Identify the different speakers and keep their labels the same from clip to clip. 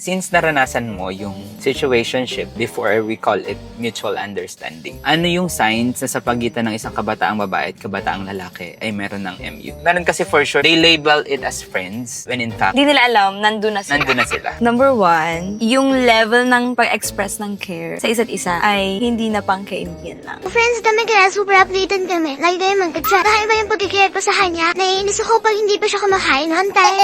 Speaker 1: Since naranasan mo yung situationship before we call it mutual understanding, ano yung signs na sa pagitan ng isang kabataang babae at kabataang lalaki ay meron ng MU? Meron kasi for sure, they label it as friends when in fact,
Speaker 2: Hindi nila alam, nandun na sila.
Speaker 1: nandun na sila.
Speaker 2: Number one, yung level ng pag-express ng care sa isa't isa ay hindi na pang kaibigan lang.
Speaker 3: Friends kami kaya super updated kami. Lagi kayo mag-chat. Kakaiba yung pagkikare ko sa kanya. Naiinis ako pag hindi pa siya kumakain. Hantay.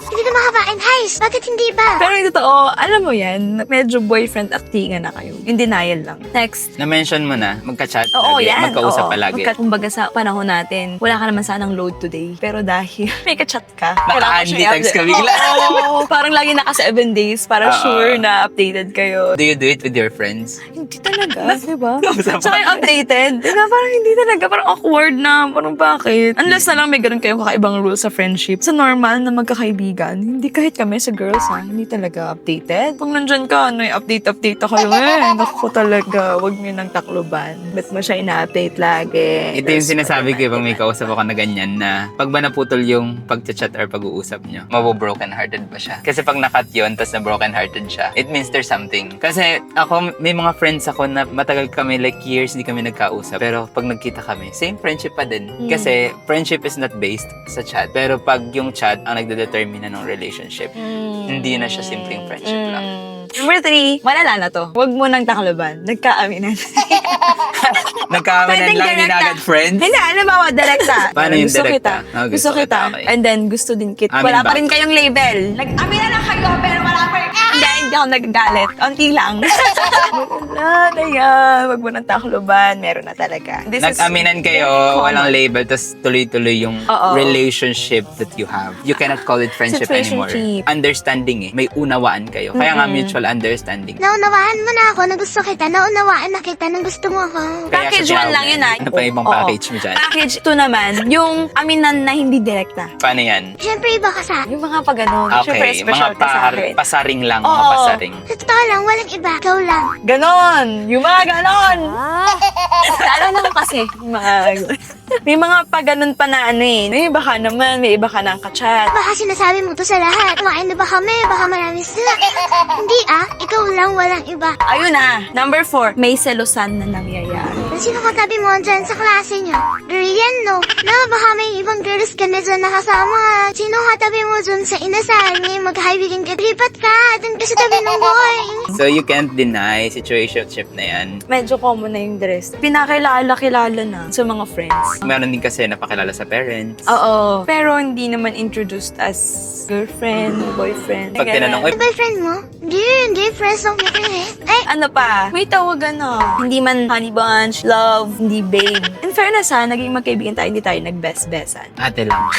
Speaker 3: Hindi ka makakain. Heis, bakit hindi ba?
Speaker 2: Pero yung totoo, alam mo yan, medyo boyfriend actingan na kayo. In denial lang. Next.
Speaker 1: Na-mention mo na, magka-chat
Speaker 2: Oo,
Speaker 1: lagi,
Speaker 2: yan.
Speaker 1: magkausap
Speaker 2: Oo.
Speaker 1: palagi.
Speaker 2: Kumbaga sa panahon natin, wala ka naman sanang load today. Pero dahil may ka-chat ka,
Speaker 1: Naka-Andy
Speaker 2: kailangan
Speaker 1: text ka
Speaker 2: siya
Speaker 1: bigla.
Speaker 2: Oo, parang lagi naka 7 days para
Speaker 1: Oo.
Speaker 2: sure na updated kayo.
Speaker 1: Do you do it with your friends?
Speaker 2: Hindi talaga, di ba?
Speaker 1: Kausap
Speaker 2: Tsaka yung updated, di ba? Parang hindi talaga, parang awkward na, parang bakit? Unless na lang may ganun kayong kakaibang rules sa friendship. Sa normal na magkakaibigan, hindi kahit kami sa girls ha, hindi talaga updated. Pag nandyan ka, ano yung update ako yung naku talaga, wag mo nang takloban. Ba't mo siya ina-update lagi?
Speaker 1: Ito yung sinasabi ko pag may kausap ako na ganyan na pag ba naputol yung pag-chat or pag-uusap nyo, mabo-broken hearted ba siya? Kasi pag nakat yun, tapos na-broken hearted siya, it means there's something. Kasi ako, may mga friends ako na matagal kami, like years, hindi kami nagkausap. Pero pag nagkita kami, same friendship pa din. Kasi friendship is not based sa chat. Pero pag yung chat ang nagdedetermine ng relationship, hindi na siya simpleng friendship lang.
Speaker 2: Number 3, malala na to. Huwag mo nang takloban. Nagkaaminan.
Speaker 1: Nagkakaroon lang, hindi na agad friends.
Speaker 2: Hindi, alam mo, direkta.
Speaker 1: Paano yung
Speaker 2: gusto
Speaker 1: direkta?
Speaker 2: Kita.
Speaker 1: Oh,
Speaker 2: gusto
Speaker 1: gusto
Speaker 2: kita.
Speaker 1: kita, okay.
Speaker 2: And then, gusto din kita.
Speaker 1: Amin
Speaker 2: Wala
Speaker 1: ba?
Speaker 2: pa rin kayong label. Nag-amin na kayo, pero wala pa rin. Hindi ako nagagalit. Unti lang. Wala na yan. Huwag mo nang takloban. Meron na talaga. This is
Speaker 1: Nag-aminan kayo,
Speaker 2: very common.
Speaker 1: walang label, tapos tuloy-tuloy yung
Speaker 2: Oo.
Speaker 1: relationship that you have. You cannot call it friendship anymore.
Speaker 2: Situationship.
Speaker 1: Understanding May unawaan kayo. Kaya nga mutual understanding.
Speaker 3: Naunawaan mo na ako na gusto kita. Naunawaan na kita na gusto mo ako.
Speaker 1: Kaya
Speaker 2: Package
Speaker 1: siya
Speaker 2: 1 lang yun ah.
Speaker 1: Ano pa ibang
Speaker 2: Oo.
Speaker 1: package mo dyan?
Speaker 2: Package 2 naman, yung aminan na hindi direkta.
Speaker 1: Paano yan?
Speaker 3: Siyempre iba ka sa akin.
Speaker 2: Yung mga pag ganun. Siyempre,
Speaker 1: Okay,
Speaker 2: special
Speaker 1: mga
Speaker 2: ka sa akin.
Speaker 1: pasaring lang, mga
Speaker 2: Oo.
Speaker 1: pasaring.
Speaker 3: Sa totoo lang, walang iba. Ikaw lang.
Speaker 2: Ganon! Yung mga ganon! Lalo lang kasi, may mga pag ganun pa na ano eh. May iba ka naman, may iba ka nang kachat.
Speaker 3: Baka sinasabi mo to sa lahat. Kumain na ba kami? Baka marami sila. Hindi ikaw lang, walang iba.
Speaker 2: Ayun na, number 4, may selosan na nangyayari.
Speaker 3: Sino katabi mo dyan sa klase niyo? Rian, no? Na, baka may ibang girls ka na dyan nakasama. Sino katabi mo dyan sa inasal? Ngayon magkaibigan ka. Lipat ka. Dun ka sa tabi ng boy.
Speaker 1: So you can't deny situationship na yan.
Speaker 2: Medyo common na yung dress. Pinakilala-kilala na sa mga friends.
Speaker 1: Meron din kasi napakilala sa parents.
Speaker 2: Oo. Pero hindi naman introduced as girlfriend, boyfriend.
Speaker 1: Pag tinanong,
Speaker 3: Ano boyfriend mo? Hindi. Friends lang kami eh. Ay,
Speaker 2: Ano pa? May tawagan na. Hindi man honey bunch, love, hindi babe. In fairness ha, naging magkaibigan tayo, hindi tayo nag-best-bestan.
Speaker 1: ate lang.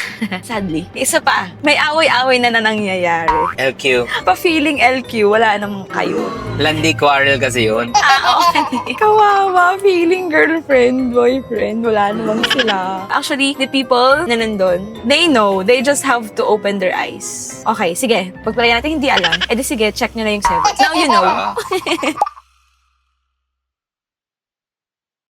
Speaker 2: Sadly. Isa pa, may away-away na nangyayari.
Speaker 1: LQ.
Speaker 2: Pa-feeling LQ, wala namang kayo.
Speaker 1: Landi quarrel kasi yun.
Speaker 2: Okay. Kawawa, feeling girlfriend, boyfriend, wala namang sila. Actually, the people na nandun, they know, they just have to open their eyes. Okay, sige. Pagpalagyan natin hindi alam, edi sige, check nyo na yung 7. Now you know.